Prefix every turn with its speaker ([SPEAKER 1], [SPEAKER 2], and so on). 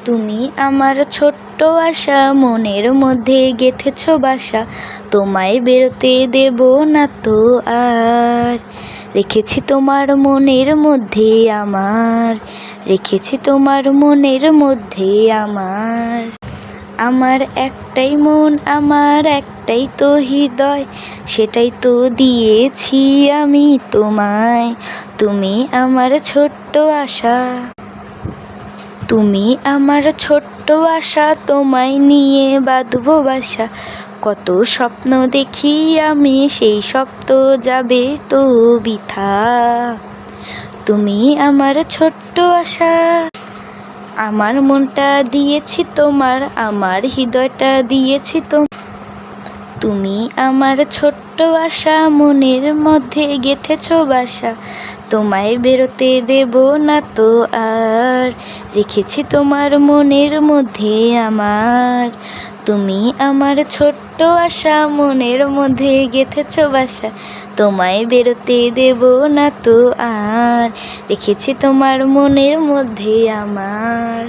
[SPEAKER 1] তুমি আমার ছোট্ট আশা, মনের মধ্যে গেঁথেছ বাসা, তোমায় বেরোতে দেব না তো আর। রেখেছি তোমার মনের মধ্যে আমার, রেখেছি তোমার মনের মধ্যে আমার। আমার একটাই মন, আমার একটাই তো হৃদয়, সেটাই তো দিয়েছি আমি তোমায়। তুমি আমার ছোট্ট আশা, তুমি আমার ছোট্ট আশা, তোমায় নিয়ে বাঁধবো বাসা। কত স্বপ্ন দেখি আমি, সেই স্বপ্ন যাবে তো বৃথা। তুমি আমার ছোট্ট আশা, আমার মনটা দিয়েছি তোমার, আমার হৃদয়টা দিয়েছি তুমি আমার ছোট্ট আশা, মনের মধ্যে গেঁথেছ বাসা, তোমায় বেরোতে দেব না তো আর। রেখেছি তোমার মনের মধ্যে আমার, তুমি আমার ছোট্ট আশা, মনের মধ্যে গেঁথেছ বাসা, তোমায় বেরোতে দেব না তো আর। রেখেছি তোমার মনের মধ্যে আমার।